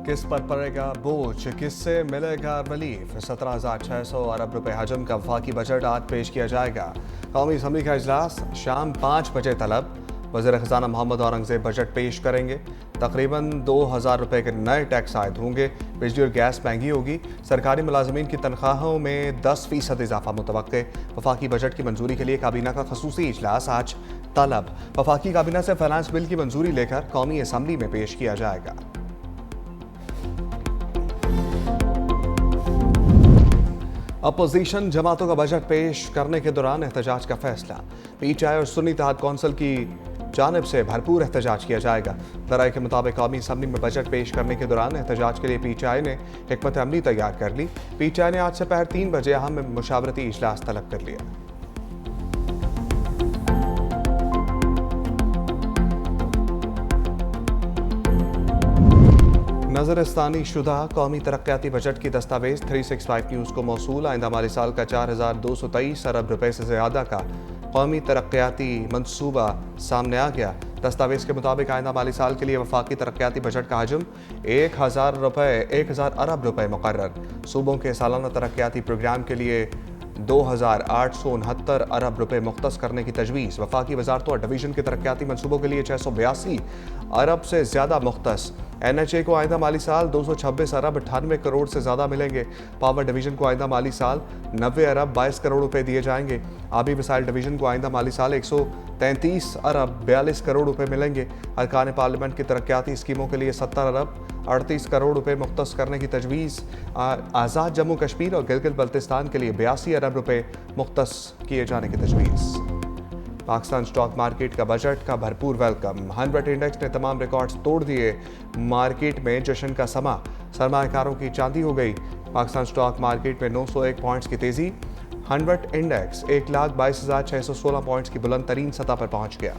किस पर पड़ेगा बोझ, किससे मिलेगा रिलीफ? 17,600 अरब रुपए हजम का वफाकी बजट आज पेश किया जाएगा। कौमी असम्बली का इजलास शाम 5 बजे तलब। वज़ीर ख़ज़ाना मोहम्मद औरंगज़ेब बजट पेश करेंगे। तकरीबन 2,000 रुपए के नए टैक्स आयद होंगे। बिजली और गैस महंगी होगी। सरकारी मुलाजमीन की तनख्वाहों में 10% इजाफा मुतवक्के। वफाकी बजट की मंजूरी के लिए काबीना का खसूसी इजलास आज तलब। वफाकी काबीना से फाइनेंस बिल की मंजूरी लेकर कौमी असम्बली में पेश किया जाएगा। अपोजिशन जमातों का बजट पेश करने के दौरान एहतजाज का फैसला। पीटीआई और सुन्नी इत्तेहाद कौंसिल की जानिब से भरपूर एहतजाज किया जाएगा। दराए के मुताबिक कौमी असम्बली में बजट पेश करने के दौरान एहतजाज के लिए पीटीआई ने हिकमत अमली तैयार कर ली। पीटीआई ने आज दोपहर 3 बजे अहम मुशावरती इजलास तलब कर लिया। नजरस्तानी शुदा कौमी तरक्याती बजट की दस्तावेज 365 न्यूज़ को मौसूल। आइंदा माली साल का 4,223 अरब रुपए से ज़्यादा का कौमी तरक्याती मनसूबा सामने आ गया। दस्तावेज के मुताबिक आइंदा माली साल के लिए वफाकी तरक्याती बजट का हजम 1,000 अरब रुपए मुकर्रर। सूबों के सालाना तरक्याती प्रोग्राम के लिए 2,869 अरब रुपए मुख्तस करने की तजवीज़। वफाकी वजारतों और डिवीज़न के तरक्याती मनसूबों के लिए 682 अरब से ज़्यादा मुख्तस। NHA को आइंदा माली साल 226 अरब 98 करोड़ से ज़्यादा मिलेंगे। पावर डिवीज़न को आइंदा माली साल 90 अरब 22 करोड़ रुपए दिए जाएंगे। आबी वसाइल डिवीज़न को आइंदा माली साल 133 अरब 42 करोड़ रुपए मिलेंगे। अरकान पार्लियामेंट की तरक्याती स्कीमों के लिए 70 अरब 38 करोड़ रुपए मुख्तस करने की तजवीज़। आज़ाद जम्मू कश्मीर और गिलगित बल्तिस्तान के लिए 82 अरब रुपए मुख्तस किए जाने की तजवीज़। पाकिस्तान स्टॉक मार्केट का बजट का भरपूर वेलकम। 100 इंडेक्स ने तमाम रिकॉर्ड्स तोड़ दिए। मार्केट में जश्न का समा। सरमायाकारों की चांदी हो गई। पाकिस्तान स्टॉक मार्केट में 901 पॉइंट्स की तेजी। 100 इंडेक्स 1,22,616 पॉइंट्स की बुलंद तरीन सतह पर पहुंच गया।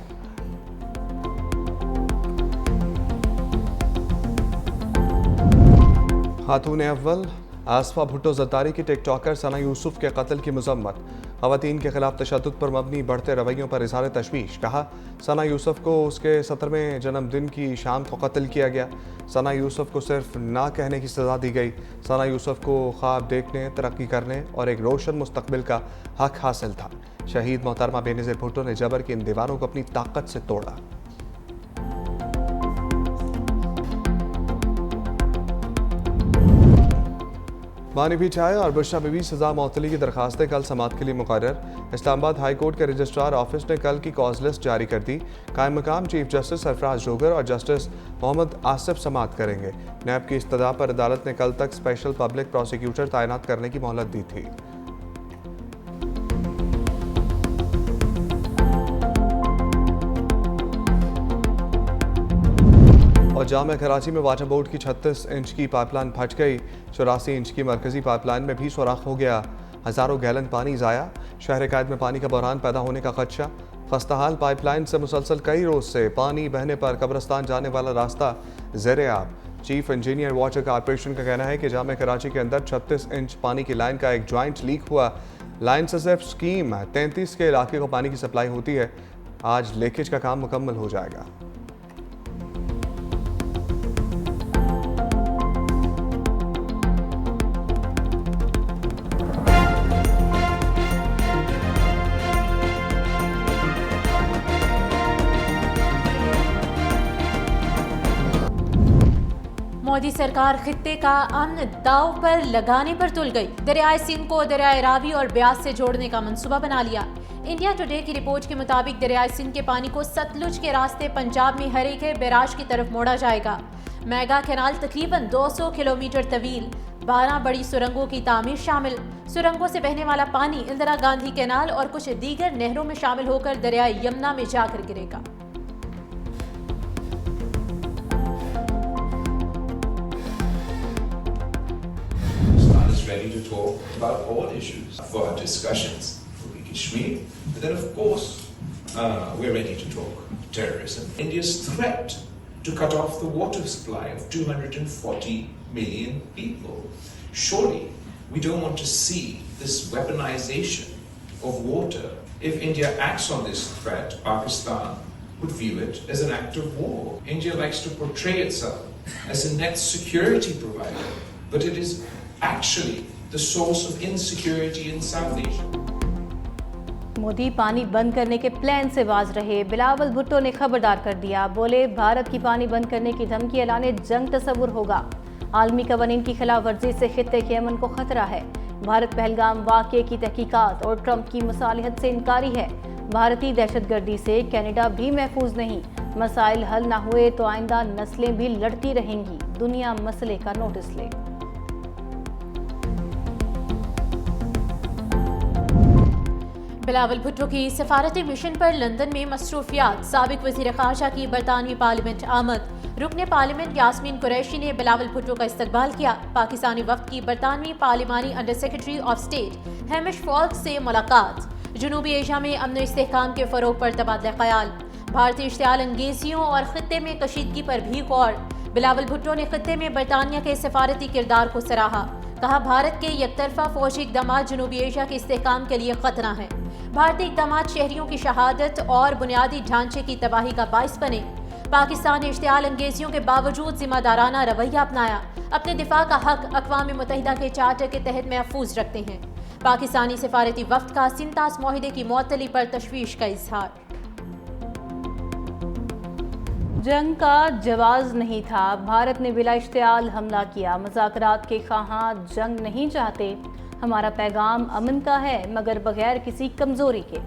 खातून अव्वल आसफा भुट्टो ज़रदारी की टिकटॉकर सना यूसुफ के कत्ल की मजम्मत। ख़वातीन के खिलाफ तशद्दुद पर मबनी बढ़ते रवैयों पर इज़हार तशवीश। कहा, सना यूसुफ को उसके 17वें जन्मदिन की शाम को कत्ल किया गया। सना यूसुफ को सिर्फ ना कहने की सज़ा दी गई। सना यूसुफ को ख्वाब देखने, तरक्की करने और एक रोशन मुस्तकबिल का हक हासिल था। शहीद मोहतरमा बेनज़ीर भुट्टो ने जबर की इन दीवारों को अपनी ताकत से तोड़ा। मानी भी चाय और बुशरा में भी सजा मअतली की दरखास्तें कल समाअत के लिए मुकर्रर। इस्लामाबाद हाई कोर्ट के रजिस्ट्रार ऑफिस ने कल की कॉज लिस्ट जारी कर दी। कायम मकाम चीफ जस्टिस सरफराज जोगर और जस्टिस मोहम्मद आसिफ समाअत करेंगे। नैब की इस्तदा पर अदालत ने कल तक स्पेशल पब्लिक प्रोसिक्यूटर तैनात करने की मोहलत दी थी। और जामिया कराची में वाटर बोर्ड की 36 इंच की पाइपलाइन फट गई। 84 इंच की मरकजी पाइपलाइन में भी सुराख हो गया। हज़ारों गैलन पानी ज़ाया। शहर कायद में पानी का बहरान पैदा होने का खदशा। खस्ताहाल पाइपलाइन से मुसलसल कई रोज से पानी बहने पर कब्रस्तान जाने वाला रास्ता ज़ेर-ए-आब। चीफ इंजीनियर वाटर कॉर्पोरेशन का कहना है कि जामिया कराची के अंदर 36 इंच पानी की लाइन का एक ज्वाइंट लीक हुआ। लाइन से सिर्फ स्कीम 33 के इलाके को पानी की सप्लाई होती है। आज लीकेज का काम मुकम्मल हो जाएगा। मोदी सरकार खित्ते का अमन दाव पर लगाने पर तुल गई। दरियाए सिंध को दरियाए रावी और ब्यास से जोड़ने का मंसूबा बना लिया। इंडिया टुडे की रिपोर्ट के मुताबिक दरियाए सिंध के पानी को सतलुज के रास्ते पंजाब में हरीके बैराज की तरफ मोड़ा जाएगा। मेगा कैनाल तकरीबन 200 किलोमीटर तवील, 12 बड़ी सुरंगों की तामीर शामिल। सुरंगों से बहने वाला पानी इंदिरा गांधी कैनाल और कुछ दीगर नहरों में शामिल होकर दरियाए यमुना में जाकर गिरेगा। Ready to talk about all issues for our discussions for Kashmir. But then, of course, we're ready to talk terrorism. India's threat to cut off the water supply of 240 million people. Surely, we don't want to see this weaponization of water. If India acts on this threat, Pakistan would view it as an act of war. India likes to portray itself as a net security provider, but it is actually the source of insecurity in South Asia. Modi पानी बंद करने के plan से बाज रहे। बिलावल भुट्टो ने खबरदार कर दिया, बोले भारत की पानी बंद करने की धमकी ऐलाने जंग तस्वुर होगा। आलमी कवानीन की खिलाफ वर्जी से खित्ते के अमन को खतरा है। भारत पहलगाम वाक़ये की तहकीकात और ट्रंप की मुसालिहत से इनकारी है। भारतीय दहशतगर्दी से कनाडा भी महफूज नहीं। मसाइल हल ना हुए तो आइंदा नस्लें भी लड़ती रहेंगी। दुनिया मसले का नोटिस ले। बिलावल भुट्टो की सफारती मिशन पर लंदन में मसरूफियात। साबिक वज़ीर ख़ारजा की बरतानवी पार्लियामेंट आमद। रुकने पार्लियामेंट यास्मीन कुरैशी ने बिलावल भुट्टो का इस्तकबाल किया। पाकिस्तानी वफ़द की बरतानवी पार्लिमानी under secretary of state Hamish Falk से मुलाकात। जनूबी एशिया में अमन इस्तेहकाम के फ़रोग पर तबादला ख्याल। भारतीय इश्तियाल अंगेजियों और ख़ित्ते में कशीदगी पर भी गौर। बिलावल भुट्टो ने ख़ित्ते में बरतानिया के सफारती किरदार को सराहा। कहा, भारत के यकतरफा फौजी इक़दाम जनूबी एशिया के इस्तेहकाम के लिए खतरा है। भारतीय इक़दाम शहरियों की शहादत और बुनियादी ढांचे की तबाही का बाइस बने। पाकिस्तान ने इश्तियाल अंगेजियों के बावजूद जिम्मेदाराना रवैया अपनाया। अपने दिफा का हक अक़वाम मुत्तहिदा के चार्टर के तहत महफूज रखते हैं। पाकिस्तानी सफारती वफ़द का सिंतास मुआहदे की मुअत्तली पर तशवीश का इजहार। जंग का जवाज नहीं था, भारत ने बिला इश्तियाल हमला किया। मुज़ाकरात के ख़्वाहां जंग नहीं चाहते। हमारा पैगाम अमन का है मगर बगैर किसी कमज़ोरी के।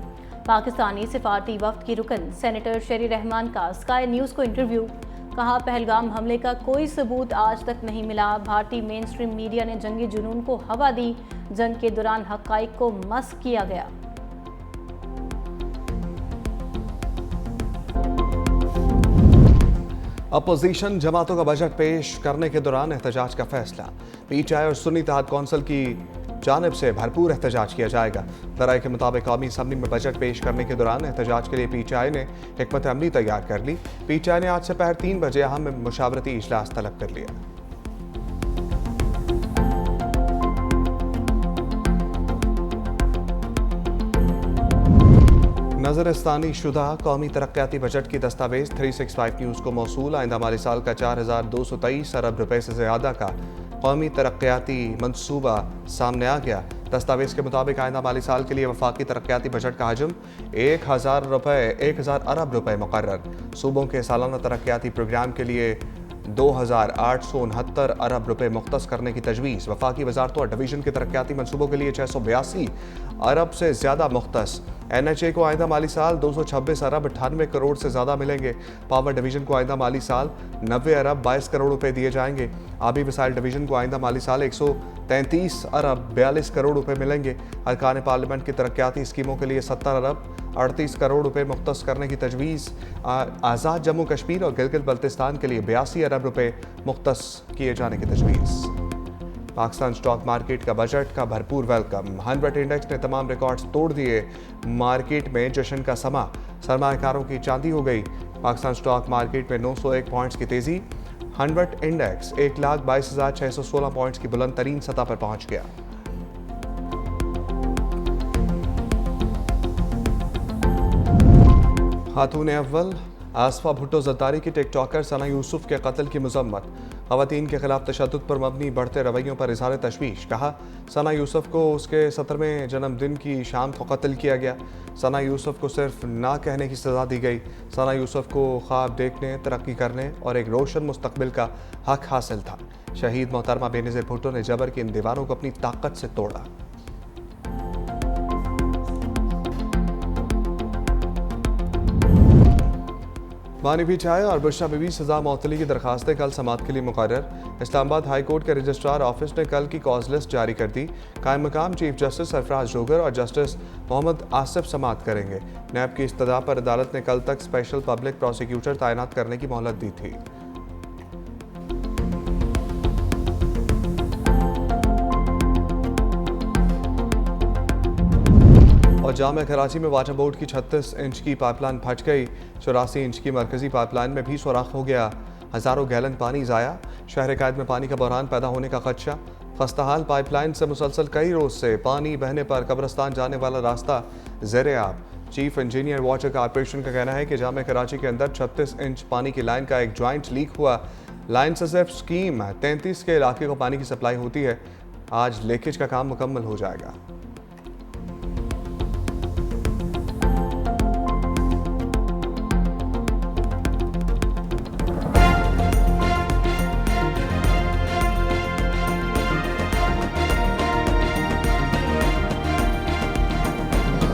पाकिस्तानी सिफारती वफ़द की रुकन सेनेटर शेरी रहमान का स्काई न्यूज़ को इंटरव्यू। कहा, पहलगाम हमले का कोई सबूत आज तक नहीं मिला। भारतीय मेन स्ट्रीम मीडिया ने जंगी जुनून को हवा दी। जंग के दौरान हक़ाइक़ को मस्ख़ किया गया। अपोजिशन जमातों का बजट पेश करने के दौरान एहतजाज का फैसला। पीटीआई और सुन्नी इत्तेहाद कौंसिल की जानिब से भरपूर एहतजाज किया जाएगा। दराए के मुताबिक कौमी असम्बली में बजट पेश करने के दौरान एहतजाज के लिए पीटीआई ने हिकमत अमली तैयार कर ली। पीटीआई ने आज से पहर 3 बजे अहम मुशावरती इजलास तलब कर लिया। नज़रस्तानी शुदा कौमी तरक्याती बजट की दस्तावेज 365 न्यूज़ को मौसूल। आइंदा माली साल का 4223 अरब रुपए से ज़्यादा का कौमी तरक्याती मनसूबा सामने आ गया। दस्तावेज के मुताबिक आइंदा माली साल के लिए वफाकी तरक्याती बजट का हजम 1000 अरब रुपए मुकर्रर। सूबों के सालाना तरक्याती प्रोग्राम के लिए 2869 अरब रुपए मुख्तस करने की तजवीज़। वफाकी वजारतों और डिवीज़न के तरक्याती मनसूबों के लिए 682 अरब से ज़्यादा मुख्तस। NHA को आइंदा माली साल 226 अरब 98 करोड़ से ज़्यादा मिलेंगे। पावर डिवीज़न को आइंदा माली साल 90 अरब 22 करोड़ रुपए दिए जाएंगे। आबी वसाइल डिवीज़न को आइंदा माली साल 133 अरब 42 करोड़ रुपए मिलेंगे। अरकान पार्लियामेंट की तरक्याती स्कीमों के लिए 70 अरब 38 करोड़ रुपए मुख्तस करने की तजवीज़। आज़ाद जम्मू कश्मीर और गिलगित बल्तिस्तान के लिए 82 अरब रुपए मुख्तस किए जाने की तजवीज़। पाकिस्तान स्टॉक मार्केट का बजट का भरपूर वेलकम। 100 इंडेक्स ने तमाम रिकॉर्ड्स तोड़ दिए। मार्केट में जश्न का समा। सरमायाकारों की चांदी हो गई। पाकिस्तान स्टॉक मार्केट में 901 पॉइंट्स की तेज़ी। 100 इंडेक्स 1,22,616 पॉइंट्स की बुलंद तरीन सतह पर पहुंच गया। खातून अव्वल आसफा भुट्टो ज़रदारी की टिकटॉकर सना यूसुफ के कत्ल की मजम्मत। ख़वातीन के खिलाफ तशद्दुद पर मबनी बढ़ते रवैयों पर इज़हार तशवीश। कहा, सना यूसुफ को उसके 17वें जन्मदिन की शाम को कत्ल किया गया। सना यूसुफ को सिर्फ ना कहने की सज़ा दी गई। सना यूसुफ को ख्वाब देखने, तरक्की करने और एक रोशन मुस्तकबिल का हक हासिल था। शहीद मोहतरमा बेनज़ीर भुट्टो ने जबर की इन दीवारों को अपनी ताकत से तोड़ा। बानी पीटीआई और बुशरा बीबी सजा मुअत्तली की दरखास्तें कल समाअत के लिए मुकर्रर। इस्लामाबाद हाई कोर्ट के रजिस्ट्रार ऑफिस ने कल की कॉज लिस्ट जारी कर दी। कायम मकाम चीफ जस्टिस सरफराज जोगर और जस्टिस मोहम्मद आसिफ समाअत करेंगे। नैब की इस्तदा पर अदालत ने कल तक स्पेशल पब्लिक प्रोसिक्यूटर तैनात करने की मोहलत दी थी। और जामिया कराची में वाटर बोर्ड की 36 इंच की पाइपलाइन फट गई। 84 इंच की मरकजी पाइपलाइन में भी सुराख हो गया। हज़ारों गैलन पानी ज़ाया। शहर कैद में पानी का बहरान पैदा होने का खदशा। खस्ताहाल पाइपलाइन से मुसलसल कई रोज से पानी बहने पर कब्रिस्तान जाने वाला रास्ता ज़ेरे आब। चीफ इंजीनियर वाटर कॉर्पोरेशन का कहना है कि जामिया कराची के अंदर 36 इंच पानी की लाइन का एक जॉइंट लीक हुआ। लाइन ससेफ स्कीम 33 के इलाके को पानी की सप्लाई होती है। आज लीकेज का काम मुकम्मल हो जाएगा।